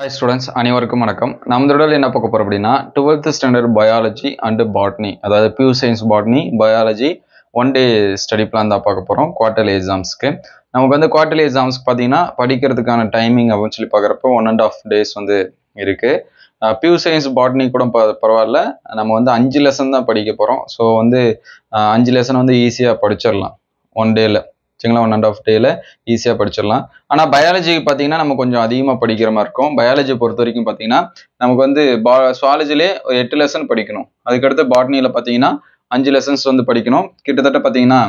Hi students, அனைவருக்கும் வணக்கம். நம்ம தொடர்ல என்ன பார்க்க போறோம் அப்படினா 12th standard biology and botany, அதாவது pure science botany biology one day study plan தான் பார்க்க போறோம் quarterly examsக்கு. நமக்கு வந்து quarterly exams பாத்தீங்கன்னா படிக்கிறதுக்கான டைமிங் அப்படின்னு சொல்லி பார்க்கறப்போ 1.5 days வந்து இருக்கு. pure science botany கூட பரவாயில்ல, நம்ம வந்து 5 லெசன் தான் படிக்க போறோம். ஸோ வந்து 5 லெசன் வந்து ஈஸியா படிச்சிடலாம் ஒன் டேல. சரிங்களா, 1.5 டேல ஈஸியாக படிச்சிடலாம். ஆனால் பயாலஜி பார்த்தீங்கன்னா நம்ம கொஞ்சம் அதிகமாக படிக்கிற மாதிரி இருக்கும். பயாலஜி பொறுத்த வரைக்கும் பார்த்தீங்கன்னா நமக்கு வந்து சுவாலஜிலே 8 லெசன் படிக்கணும். அதுக்கடுத்து பாட்னியில் பார்த்தீங்கன்னா 5 லெசன்ஸ் வந்து படிக்கணும். கிட்டத்தட்ட பார்த்தீங்கன்னா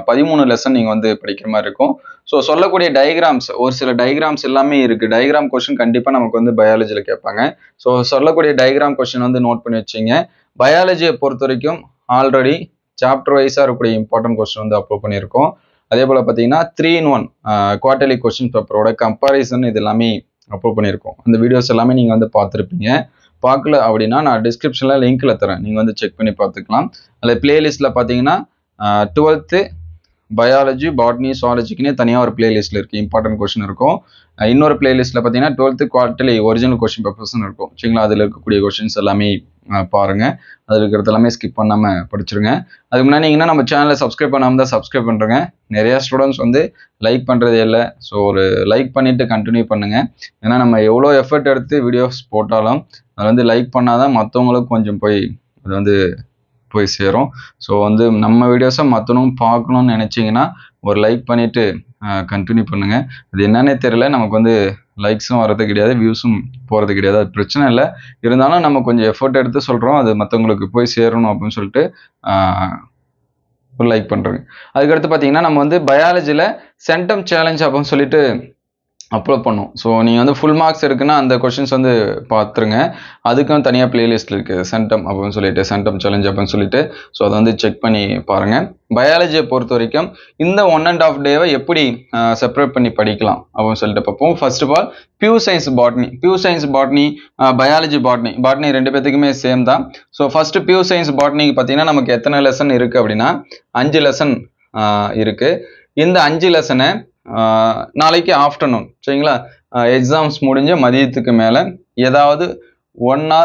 13 லெசன் நீங்கள் வந்து படிக்கிற மாதிரி இருக்கும். ஸோ சொல்லக்கூடிய டயக்ராம்ஸ், ஒரு சில டயக்ராம்ஸ் எல்லாமே இருக்குது. டயக்ராம் கொஸ்டின் கண்டிப்பாக நமக்கு வந்து பயாலஜியில் கேட்பாங்க. ஸோ சொல்லக்கூடிய டயக்ராம் கொஸ்டின் வந்து நோட் பண்ணி வச்சிங்க. பயாலஜியை பொறுத்த வரைக்கும் ஆல்ரெடி சாப்டர் வைஸாக இருக்கக்கூடிய இம்பார்ட்டன்ட் கொஸ்டின் வந்து அப்லோட் பண்ணியிருக்கோம். அதே போல் பார்த்தீங்கன்னா 3-in-1 குவார்டர்லி கொஸ்டின் பேப்பரோட கம்பாரிசன் இது எல்லாமே அப்லோட் பண்ணியிருக்கோம். அந்த வீடியோஸ் எல்லாமே நீங்கள் வந்து பார்த்துருப்பீங்க. பார்க்கல அப்படின்னா நான் டிஸ்கிரிப்ஷனில் லிங்க்கில் தரேன், நீங்கள் வந்து செக் பண்ணி பார்த்துக்கலாம். அதில் பிளேலிஸ்ட்டில் பார்த்தீங்கன்னா 12th பயாலஜி பாட்னி சுவாலஜிக்குன்னே தனியாக ஒரு பிளேலிஸ்ட்டில் இருக்குது, இம்பார்ட்டன்ட் கொஸ்டின் இருக்கும். இன்னொரு பிளேலிஸ்ட்டில் பார்த்தீங்கன்னா 12th குவார்டர்லி ஒரிஜினல் கொஸ்டின் பேப்பர்ஸ்னு இருக்கும். சரிங்களா, அதில் இருக்கக்கூடிய கொஸ்டின்ஸ் எல்லாமே பாருங்கள். அதில் இருக்கிறது எல்லாமே ஸ்கிப் பண்ணாமல் படிச்சிருங்க. அதுக்கு முன்னாடி நீங்கள் நம்ம சேனலை சப்ஸ்கிரைப் பண்ணாமல் தான் சப்ஸ்கிரைப் பண்ணுறேங்க. நிறையா ஸ்டூடெண்ட்ஸ் வந்து லைக் பண்ணுறதே இல்லை. ஸோ ஒரு லைக் பண்ணிவிட்டு கண்டினியூ பண்ணுங்கள். ஏன்னா நம்ம எவ்வளோ எஃபர்ட் எடுத்து வீடியோஸ் போட்டாலும் அதை வந்து லைக் பண்ணால் தான் மற்றவங்களுக்கும் கொஞ்சம் அது வந்து போய் சேரும். ஸோ வந்து நம்ம வீடியோஸை மற்றவங்க பார்க்கணும்னு நினச்சிங்கன்னா ஒரு லைக் பண்ணிவிட்டு கண்டினியூ பண்ணுங்கள். அது என்னன்னே தெரியல, நமக்கு வந்து லைக்ஸும் வர்றது கிடையாது, வியூஸும் போகிறது கிடையாது. அது பிரச்சனை இல்லை, இருந்தாலும் நம்ம கொஞ்சம் எஃபர்ட் எடுத்து சொல்கிறோம், அது மற்றவங்களுக்கு போய் சேரணும் அப்படின்னு சொல்லிட்டு ஒரு லைக் பண்ணுறேங்க. அதுக்கடுத்து பார்த்தீங்கன்னா நம்ம வந்து பயாலஜியில் சென்டம் சேலஞ்ச் அப்படின்னு சொல்லிட்டு அப்லோட் பண்ணும். ஸோ நீங்கள் வந்து ஃபுல் மார்க்ஸ் இருக்குன்னா அந்த கொஷின்ஸ் வந்து பார்த்துருங்க. அதுக்கும் தனியாக பிளேலிஸ்ட் இருக்குது, சென்டம் அப்படின்னு சொல்லிட்டு, சென்டம் சேலஞ்ச் அப்படின்னு சொல்லிட்டு. ஸோ அதை வந்து செக் பண்ணி பாருங்கள். பயாலஜியை பொறுத்த வரைக்கும் இந்த 1.5 டேவை எப்படி செப்பரேட் பண்ணி படிக்கலாம் அப்படின்னு சொல்லிட்டு பார்ப்போம். First of all pure science botany, pure science botany, biology botany ரெண்டு பேத்துக்குமே சேம் தான். ஸோ ஃபர்ஸ்ட் பியூர் சயின்ஸ் பாட்னிக்கு பார்த்தீங்கன்னா நமக்கு எத்தனை லெசன் இருக்குது அப்படின்னா 5 லெசன் இருக்குது. இந்த 5 லெசனை நாளைக்கு ஆஃப்டர்நூன், சரிங்களா, எக்ஸாம்ஸ் முடிஞ்ச மதியத்துக்கு மேலே ஏதாவது 1 or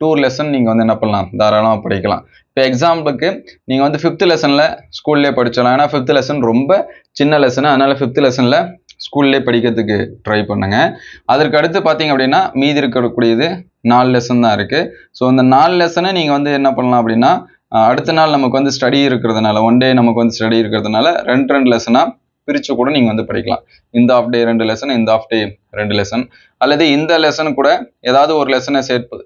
2 லெசன் நீங்கள் வந்து என்ன பண்ணலாம், தாராளமாக படிக்கலாம். இப்போ எக்ஸாம்பிளுக்கு நீங்கள் வந்து 5th லெசனில் ஸ்கூல்லே படிச்சிடலாம். ஏன்னா 5th லெசன் ரொம்ப சின்ன லெசனு, அதனால் 5th லெசனில் ஸ்கூல்லே படிக்கிறதுக்கு ட்ரை பண்ணுங்க. அதற்கு அடுத்து பார்த்தீங்க அப்படின்னா மீதி இருக்கக்கூடியது 4 லெசன் தான் இருக்குது. ஸோ இந்த 4 லெசனை நீங்கள் வந்து என்ன பண்ணலாம் அப்படின்னா அடுத்த நாள் நமக்கு வந்து ஸ்டடி இருக்கிறதுனால, ஒன் டே நமக்கு வந்து ஸ்டடி இருக்கிறதுனால 2 லெசனாக பிரித்து கூட நீங்கள் வந்து படிக்கலாம். இந்த ஆஃப் டே 2 லெசன், இந்த ஆஃப் டே 2 லெசன், அல்லது இந்த லெசன் கூட ஏதாவது ஒரு லெசனை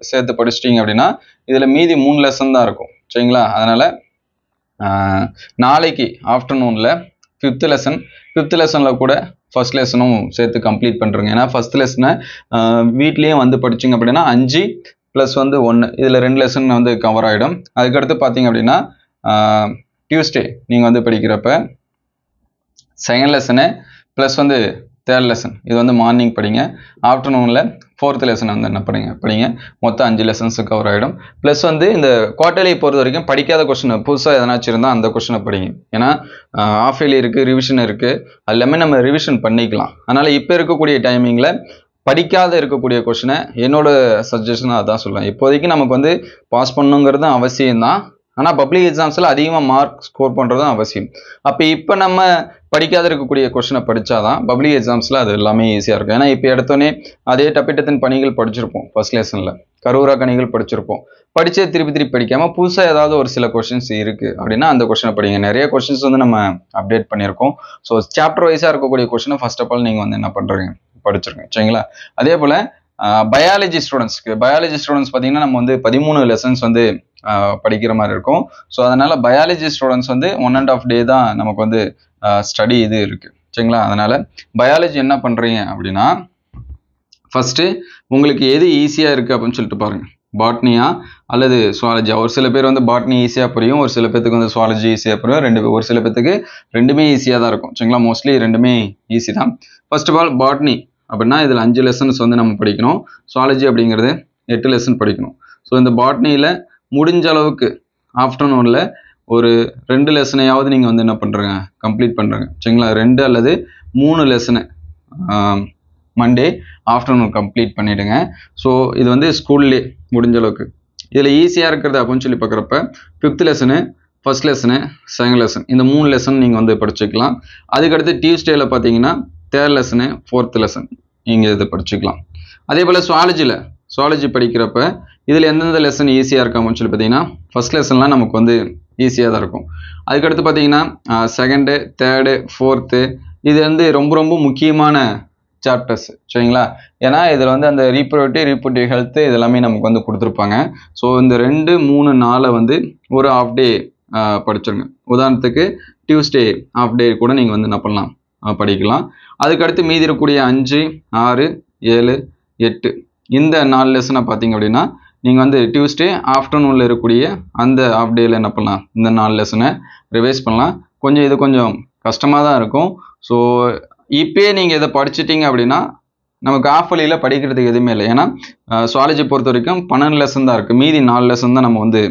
சேர்த்து படிச்சிட்டிங்க அப்படின்னா இதில் மீதி 3 லெசன் தான் இருக்கும். சரிங்களா, அதனால் நாளைக்கு ஆஃப்டர்நூனில் 5th லெசன், 5th லெசனில் கூட ஃபர்ஸ்ட் லெசனும் சேர்த்து கம்ப்ளீட் பண்ணுறேங்க. ஏன்னா ஃபர்ஸ்ட் லெசனை வீட்லேயும் வந்து படிச்சிங்க அப்படின்னா 5 + 1 இதில் 2 லெசன் வந்து கவர் ஆகிடும். அதுக்கடுத்து பார்த்தீங்க அப்படின்னா டியூஸ்டே நீங்கள் வந்து படிக்கிறப்ப செகண்ட் லெசனு ப்ளஸ் வந்து 3rd லெசன் இது வந்து மார்னிங் படிங்க. ஆஃப்டர்நூனில் 4th லெசன் வந்து என்ன படிங்க. மொத்தம் 5 லெசன்ஸு கவர் ஆகிடும். ப்ளஸ் வந்து இந்த குவார்டர்லி பொறுத்த வரைக்கும் படிக்காத கொஸ்டின் புதுசாக எதனாச்சும் இருந்தால் அந்த கொஸ்டினை படிங்க. ஏன்னா ஆஃப் இயர்லி இருக்குது, ரிவிஷன் இருக்குது, அது எல்லாமே நம்ம ரிவிஷன் பண்ணிக்கலாம். அதனால் இப்போ இருக்கக்கூடிய டைமிங்கில் படிக்காத இருக்கக்கூடிய கொஸ்டினை என்னோட சஜஷனாக அதான் சொல்லுவேன். இப்போதைக்கு நமக்கு வந்து பாஸ் பண்ணுங்கிறது அவசியம்தான், ஆனால் பப்ளிக் எக்ஸாம்ஸில் அதிகமாக மார்க் ஸ்கோர் பண்ணுறதும் அவசியம். அப்போ இப்போ நம்ம படிக்காத இருக்கக்கூடிய கொஸ்டினை படித்தாதான் பப்ளிக் எக்ஸாம்ஸில் அது எல்லாமே ஈஸியாக இருக்கும். ஏன்னா இப்போ எடுத்தோன்னே அதே டப்பிட்டத்தின் பணிகள் படிச்சிருப்போம், ஃபர்ஸ்ட் லெசனில் கரூரா கணிகள் படிச்சிருப்போம். படித்தே திருப்பி படிக்காமல் புதுசாக ஏதாவது ஒரு சில கொஸ்டின்ஸ் இருக்குது அப்படின்னா அந்த கொஸ்டினை படிங்க. நிறைய கொஸ்டின்ஸ் வந்து நம்ம அப்டேட் பண்ணியிருக்கோம். ஸோ சாப்டர் வைஸாக இருக்கக்கூடிய கொஸ்டினை ஃபர்ஸ்ட் ஆஃப் ஆல் நீங்கள் வந்து என்ன பண்ணுறீங்க, படிச்சிருங்க. சரிங்களா, அதே போல் பயாலஜி ஸ்டூடெண்ட்ஸ்க்கு, பயாலஜி ஸ்டூடெண்ட்ஸ் பார்த்தீங்கன்னா நம்ம வந்து 13 லெசன்ஸ் வந்து படிக்கிற மாதிரி இருக்கும். ஸோ அதனால் பயாலஜி ஸ்டூடெண்ட்ஸ் வந்து 1.5 டே தான் நமக்கு வந்து ஸ்டடி இது இருக்குது. சரிங்களா, அதனால் பயாலஜி என்ன பண்ணுறீங்க அப்படின்னா ஃபஸ்ட்டு உங்களுக்கு எது ஈஸியாக இருக்குது அப்படின்னு சொல்லிட்டு பாருங்கள். பாட்னியா அல்லது சுவாலஜியா? ஒரு சில பேர் வந்து பாட்னி ஈஸியாக புரியும், ஒரு சில பேத்துக்கு வந்து சுவாலஜி ஈஸியாக புரியும், ஒரு சில பேத்துக்கு ரெண்டுமே ஈஸியாக தான் இருக்கும். சரிங்களா, மோஸ்ட்லி ரெண்டுமே ஈஸி தான். ஃபர்ஸ்ட் ஆஃப் ஆல் பாட்னி அப்படின்னா இதில் 5 லெசன்ஸ் வந்து நம்ம படிக்கணும். சுவாலஜி அப்படிங்கிறது 8 லெசன் படிக்கணும். ஸோ இந்த பாட்னியில் முடிஞ்ச அளவுக்கு ஆஃப்டர்நூனில் ஒரு 2 லெசனையாவது நீங்கள் வந்து என்ன பண்ணுறங்க, கம்ப்ளீட் பண்ணுறங்க. சரிங்களா, 2 அல்லது 3 லெசனு மண்டே ஆஃப்டர்நூன் கம்ப்ளீட் பண்ணிவிடுங்க. ஸோ இது வந்து ஸ்கூல்லே முடிஞ்ச அளவுக்கு. இதில் ஈஸியாக இருக்கிறது அப்படின்னு சொல்லி பார்க்குறப்ப 5th lesson, first lesson, second lesson இந்த 3 லெசன் நீங்கள் வந்து படிச்சுக்கலாம். அதுக்கடுத்து டியூஸ்டேயில் பார்த்தீங்கன்னா 3rd லெசனு, 4th லெசன் நீங்கள் இது படிச்சுக்கலாம். அதே போல் சுவாலஜி படிக்கிறப்ப இதில் எந்தெந்த லெசன் ஈஸியாக இருக்கும் அப்படின்னு சொல்லி பார்த்தீங்கன்னா ஃபர்ஸ்ட் லெசன்லாம் நமக்கு வந்து ஈஸியாக தான் இருக்கும். அதுக்கடுத்து பார்த்தீங்கன்னா 2nd, 3rd, 4th இது வந்து ரொம்ப ரொம்ப முக்கியமான சாப்டர்ஸ் சரிங்களா. ஏன்னா இதில் வந்து அந்த ரீப்ரொடக்டிவ் ஹெல்த் இதெல்லாமே நமக்கு வந்து கொடுத்துருப்பாங்க. ஸோ இந்த 2, 3, 4 வந்து ஒரு ஹாஃப் டே படிச்சிருங்க. உதாரணத்துக்கு டியூஸ்டே ஹாஃப் டே கூட நீங்கள் வந்து என்ன பண்ணலாம் படிக்கலாம். அதுக்கடுத்து மீதி இருக்கக்கூடிய 5, 6, 7, 8 இந்த 4 லெசனை பார்த்தீங்க அப்படின்னா நீங்கள் வந்து டியூஸ்டே ஆஃப்டர்நூனில் இருக்கக்கூடிய அந்த ஹாஃப் டேயில் என்ன பண்ணலாம், இந்த 4 லெசனை ரிவைஸ் பண்ணலாம். இது கொஞ்சம் கஷ்டமாக தான் இருக்கும். ஸோ இப்போயே நீங்கள் இதை படிச்சிட்டிங்க அப்படின்னா நமக்கு ஆஃப் வழியில் படிக்கிறதுக்கு எதுவுமே இல்லை. ஏன்னா சுவாலஜி பொறுத்த வரைக்கும் 12 லெசன் தான் இருக்குது. மீதி 4 லெசன் தான் நம்ம வந்து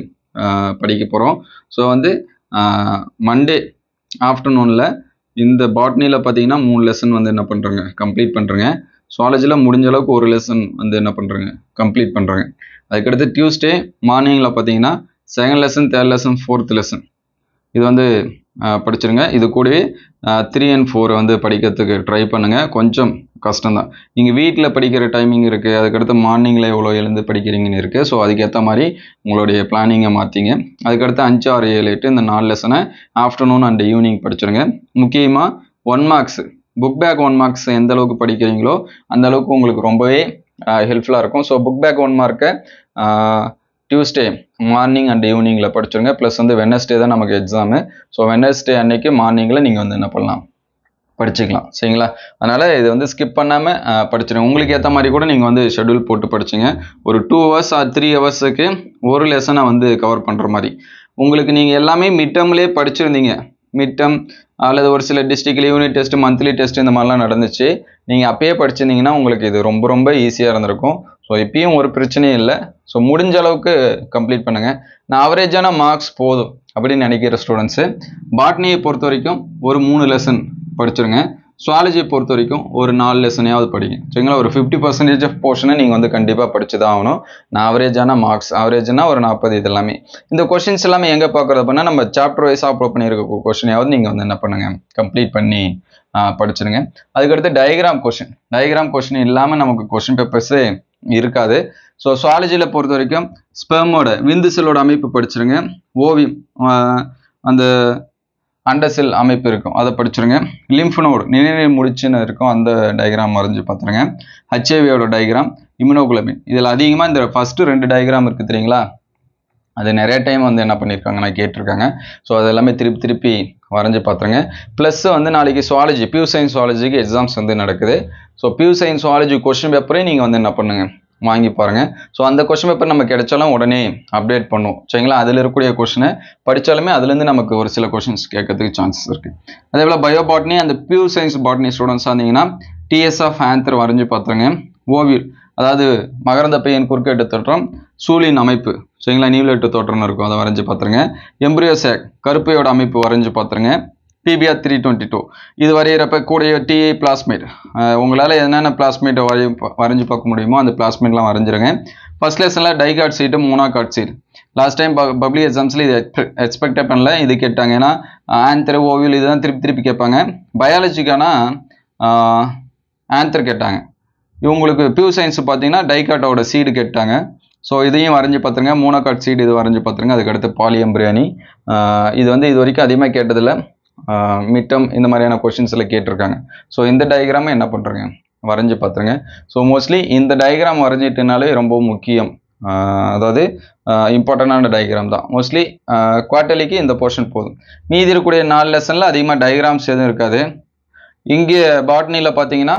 படிக்க போகிறோம். ஸோ வந்து மண்டே ஆஃப்டர்நூனில் இந்த பாட்னியில் பார்த்தீங்கன்னா 3 லெசன் வந்து என்ன பண்ணுறேங்க கம்ப்ளீட் பண்ணுறேங்க. சுவாலஜியில் முடிஞ்ச அளவுக்கு ஒரு லெசன் வந்து என்ன பண்ணுறேங்க கம்ப்ளீட் பண்ணுறேங்க. அதுக்கடுத்து டியூஸ்டே மார்னிங்கில் பார்த்தீங்கன்னா 2nd lesson, 3rd lesson, 4th lesson இது வந்து படிச்சிருங்க. இது கூடவே 3 and 4 வந்து படிக்கிறதுக்கு ட்ரை பண்ணுங்கள். கொஞ்சம் கஷ்டம்தான். நீங்கள் வீட்டில் படிக்கிற டைமிங் இருக்குது. அதுக்கடுத்து மார்னிங்கில் எவ்வளோ எழுந்து படிக்கிறீங்கன்னு இருக்குது. ஸோ அதுக்கேற்ற மாதிரி உங்களுடைய பிளானிங்கை மாற்றிங்க. அதுக்கடுத்து 5, 6, 7, 8 இந்த 4 லெசனை ஆஃப்டர்நூன் அண்ட் ஈவினிங் படிச்சிருங்க. முக்கியமாக 1 marks புக் பேக் 1 marks எந்த அளவுக்கு படிக்கிறீங்களோ அந்த அளவுக்கு உங்களுக்கு ரொம்பவே ஹெல்ப்ஃபுல்லாக இருக்கும். So book back 1 mark Tuesday morning and ஈவினிங்கில் படிச்சிருங்க. ப்ளஸ் வந்து வெட்னஸ்டே தான் நமக்கு எக்ஸாமு. ஸோ வெட்னஸ்டே அன்னைக்கு மார்னிங்கில் நீங்கள் வந்து என்ன பண்ணலாம் படிச்சுக்கலாம் சரிங்களா. அதனால் இது வந்து ஸ்கிப் பண்ணாமல் படிச்சிருங்க. உங்களுக்கு ஏற்ற மாதிரி கூட நீங்கள் வந்து ஷெட்யூல் போட்டு படிச்சுங்க. ஒரு 2 hours or 3 hours ஒரு லெசனை வந்து கவர் பண்ணுற மாதிரி. உங்களுக்கு நீங்கள் எல்லாமே மிட் டேர்ம்லேயே படிச்சிருந்தீங்க. மிட் டேர்ம் அல்லது ஒரு சில டிஸ்ட்ரிக்ட்ல யூனிட் டெஸ்ட், மந்த்லி டெஸ்ட் இந்த மாதிரிலாம் நடந்துச்சு. நீங்கள் அப்பயே படிச்சிருந்தீங்கன்னா உங்களுக்கு இது ரொம்ப ரொம்ப ஈஸியாக இருந்திருக்கும். ஸோ இப்பயும் ஒரு பிரச்சனையும் இல்லை. ஸோ முடிஞ்ச அளவுக்கு கம்ப்ளீட் பண்ணுங்கள். நான் ஆவரேஜான மார்க்ஸ் போதும் அப்படின்னு நினைக்கிற ஸ்டூடெண்ட்ஸு பாட்னியை பொறுத்த வரைக்கும் ஒரு 3 லெசன் படிச்சிருங்க. சுவாலஜியை பொறுத்த வரைக்கும் ஒரு 4 லெசனையாவது படிங்க சரிங்களா. ஒரு 50% ஆஃப் போர்ஷனை நீங்கள் வந்து கண்டிப்பாக படிச்சு தான் ஆகணும். நான் ஆவரேஜான மார்க்ஸ் ஆவரேஜ்னா ஒரு 40 இது எல்லாமே. இந்த கொஷின்ஸ் எல்லாமே எங்கே பார்க்குறது அப்படின்னா நம்ம சாப்டர் வைஸாக அப்லோட் பண்ணியிருக்க கொஷினையாவது நீங்கள் வந்து என்ன பண்ணுங்கள் கம்ப்ளீட் பண்ணி படிச்சிருங்க. அதுக்கடுத்து டயக்ராம் கொஷின் இல்லாமல் நமக்கு கொஷின் பேப்பர்ஸே இருக்காது. ஸோ சுவாலஜியில் பொறுத்த வரைக்கும் ஸ்பெர்மோட விந்து செல்லோட அமைப்பு படிச்சிருங்க. ஓவியம் அந்த அண்டசெல் அமைப்பு இருக்கும் அதை படிச்சிருங்க. லிம்ஃப் நோடு நிணநீர் முடிச்சுன்னு இருக்கும் அந்த டயக்ராம் வரைஞ்சி பார்த்துருங்க. ஹெச்ஐவியோட டயக்ராம், இம்யூனோகுளோபின் இதில் அதிகமாக இந்த ஃபஸ்ட்டு 2 டயக்ராம் இருக்குது தெரியுங்களா. அது நிறைய டைம் வந்து என்ன பண்ணியிருக்காங்க நான் கேட்டிருக்காங்க. ஸோ அது எல்லாமே திருப்பி வரைஞ்சி பார்த்துருங்க. ப்ளஸ் வந்து நாளைக்கு சுவாலஜி பியூ சயின்ஸ் சுவாலஜிக்கு எக்ஸாம்ஸ் வந்து நடக்குது. ஸோ பியூ சயின்ஸ் சுவாலஜி கொஸ்டின் பேப்பரே நீங்கள் வந்து என்ன பண்ணுங்கள் வாங்கி பாருங்கள். ஸோ அந்த கொஸ்டின் பேப்பர் நம்ம கிடைச்சாலும் உடனே அப்டேட் பண்ணுவோம் சரிங்களா. அதில் இருக்கக்கூடிய கொஸ்டினை படித்தாலுமே அதுலேருந்து நமக்கு ஒரு சில கொஸ்டின்ஸ் கேட்கறதுக்கு சான்சஸ் இருக்குது. அதே போல் பயோ பாட்னி அந்த பியூ சயின்ஸ் பாட்னி ஸ்டூடெண்ட்ஸாக இருந்தீங்கன்னா டிஎஸ் ஆஃப் ஆந்தர் வரைஞ்சி பார்த்துருங்க. ஓவியல் அதாவது மகரந்த பையன் குறுக்கேட்டு தோற்றம், சூழின் அமைப்பு சரிங்களா, நியூலேட்டு தோற்றம்னு இருக்கும் அதை வரைஞ்சி பார்த்துருங்க. எம்ப்ரியோசாக் கருப்பையோட அமைப்பு வரைஞ்சி பார்த்துருங்க. PBR 322 இது வரைகிறப்ப கூடிய டிஐ பிளாஸ்மேட் உங்களால் என்னென்ன பிளாஸ்மேட்டை வரைஞ்சி பார்க்க முடியுமோ அந்த பிளாஸ்மேட்லாம் வரைஞ்சிருங்க. ஃபர்ஸ்ட் லெசனில் dicot seed, monocot seed last time public எக்ஸாம்ஸில் இது எக்ஸ்பெக்டே பண்ணல. இது கேட்டாங்க ஏன்னா ஆன்தர் ஓவியல் இதுதான் திருப்பி கேட்பாங்க. பயாலஜிக்கான ஆன்தர் கேட்டாங்க. இவங்களுக்கு பியூ சயின்ஸ் பார்த்தீங்கன்னா டைகாட்டோட சீடு கேட்டாங்க. ஸோ இதையும் வரைஞ்சி பார்த்துருங்க. மோனோகாட் சீடு இது வரைஞ்சி பார்த்துருங்க. அதுக்கடுத்து பாலியம்பிரியானி இது வந்து இது வரைக்கும் அதிகமாக கேட்டதில்லை. மிட்டம் இந்த மாதிரியான கொஷின்ஸில் கேட்டிருக்காங்க. ஸோ இந்த டயக்ராமை என்ன பண்ணுறேங்க வரைஞ்சி பார்த்துருங்க. ஸோ மோஸ்ட்லி இந்த டயக்ராம் வரைஞ்சிட்டுனாலே ரொம்ப முக்கியம். அதாவது இம்பார்ட்டண்டான டயக்ராம் தான். மோஸ்ட்லி குவார்ட்டர்லிக்கு இந்த போர்ஷன் போதும். மீதி இருக்கக்கூடிய 4 லெசனில் அதிகமாக டயக்ராம்ஸ் எதுவும் இருக்காது. இங்கே பாட்னியில் பார்த்தீங்கன்னா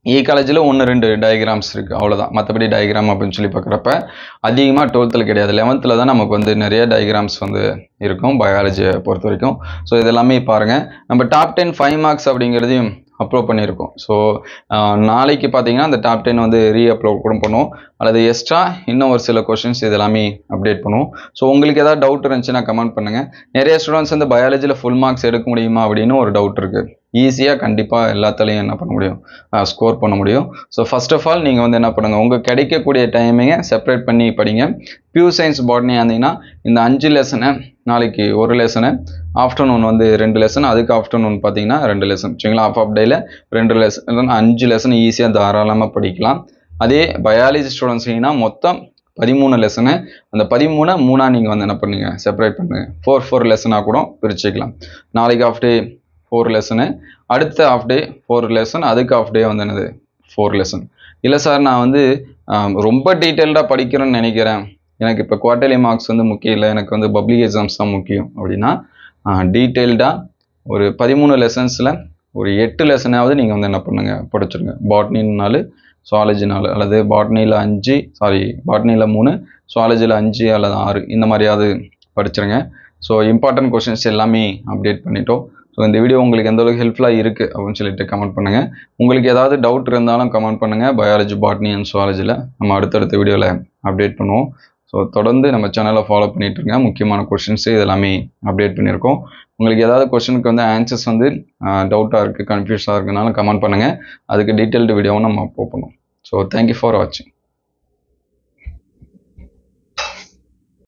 ஈகாலஜியில் 1-2 டயக்ராம்ஸ் இருக்குது அவ்வளோதான். மற்றபடி டயக்ராம் அப்படின்னு சொல்லி பார்க்குறப்ப அதிகமாக 12th கிடையாது. 11th தான் நமக்கு வந்து நிறைய டயக்ராம்ஸ் வந்து இருக்கும் பயாலஜியை பொறுத்த வரைக்கும். ஸோ இதெல்லாமே பாருங்கள். நம்ம டாப் 10 5 marks அப்படிங்கிறதையும் அப்லோட் பண்ணியிருக்கோம். ஸோ நாளைக்கு பார்த்தீங்கன்னா அந்த டாப் 10 வந்து அப்லோட் கூட பண்ணுவோம். அல்லது எக்ஸ்ட்ரா இன்னும் ஒரு சில கொஷின்ஸ் இதெல்லாமே அப்டேட் பண்ணுவோம். ஸோ உங்களுக்கு ஏதாவது டவுட் இருந்துச்சுன்னா கமெண்ட் பண்ணுங்கள். நிறைய ஸ்டூடெண்ட்ஸ் வந்து பயாலஜியில் ஃபுல் மார்க்ஸ் எடுக்க முடியுமா அப்படின்னு ஒரு டவுட் இருக்குது. ஈஸியாக கண்டிப்பாக எல்லாத்துலேயும் என்ன பண்ண முடியும், ஸ்கோர் பண்ண முடியும். ஸோ ஃபர்ஸ்ட் ஆஃப் ஆல் நீங்கள் வந்து என்ன பண்ணுங்கள், உங்கள் கிடைக்கக்கூடிய டைமிங்கை செப்பரேட் பண்ணி படிங்க. பியூர் சயின்ஸ் பாட்னி இருந்தீங்கன்னா இந்த 5 லெசனை நாளைக்கு ஒரு லெசனு, ஆஃப்டர்நூன் வந்து 2 லெசன், அதுக்கு ஆஃப்டர்நூன் பார்த்தீங்கன்னா 2 லெசன், சரிங்களா? ஆஃப் டேயில் 2 லெசன், 5 லெசன் ஈஸியாக தாராளமாக படிக்கலாம். அதே பயாலஜி ஸ்டூடெண்ட்ஸிங்கன்னா மொத்தம் 13 லெசனு. அந்த 13 3 நீங்கள் வந்து என்ன பண்ணுங்க, செப்பரேட் பண்ணுங்க. 4 லெசனாக கூட பிரிச்சுக்கலாம். நாளைக்கு ஆஃப் டே 4 லெசனு, அடுத்த ஆஃப் டே 4 லெசன், அதுக்கு ஆஃப் டே வந்து என்னது 4 லெசன். இல்லை சார் நான் வந்து ரொம்ப டீட்டெயில்டாக படிக்கிறேன்னு நினைக்கிறேன், எனக்கு இப்போ குவார்டர்லி மார்க்ஸ் வந்து முக்கியம் இல்லை, எனக்கு வந்து பப்ளிக் எக்ஸாம்ஸ் தான் முக்கியம் அப்படின்னா டீட்டெயில்டாக ஒரு 13 லெசன்ஸில் ஒரு 8 லெசனாவது நீங்கள் வந்து என்ன பண்ணுங்கள், படிச்சிருங்க. பாட்னினாலும் சுவாலஜி 4 அல்லது பாட்னியில் 5, பாட்னியில் 3, சுவாலஜியில் 5 அல்லது 6 இந்த மாதிரியாவது படிச்சிருங்க. ஸோ இம்பார்ட்டன்ட் கொஷின்ஸ் எல்லாமே அப்டேட் பண்ணிட்டோம். ஸோ இந்த வீடியோ உங்களுக்கு எந்த அளவுக்கு ஹெல்ப்ஃபுல்லாக இருக்குது அப்படின்னு சொல்லிட்டு கமெண்ட் பண்ணுங்கள். உங்களுக்கு ஏதாவது டவுட் இருந்தாலும் கமெண்ட் பண்ணுங்கள். பயாலஜி, பாட்னி அண்ட் சுவாலஜியில் நம்ம அடுத்தடுத்த வீடியோவில் அப்டேட் பண்ணுவோம். ஸோ தொடர்ந்து நம்ம சேனலை ஃபாலோ பண்ணிகிட்டு இருங்க. முக்கியமான கொஷின்ஸு இதெல்லாமே அப்டேட் பண்ணியிருக்கோம். உங்களுக்கு ஏதாவது கொஷனுக்கு வந்து ஆன்சர்ஸ் வந்து டவுட்டாக இருக்குது, கன்ஃபியூஸாக இருக்குனாலும் கமெண்ட் பண்ணுங்கள். அதுக்கு டீட்டெயில்டு வீடியோவும் நம்ம அப்லோட் பண்ணுவோம். ஸோ தேங்க்யூ ஃபார் வாட்சிங்.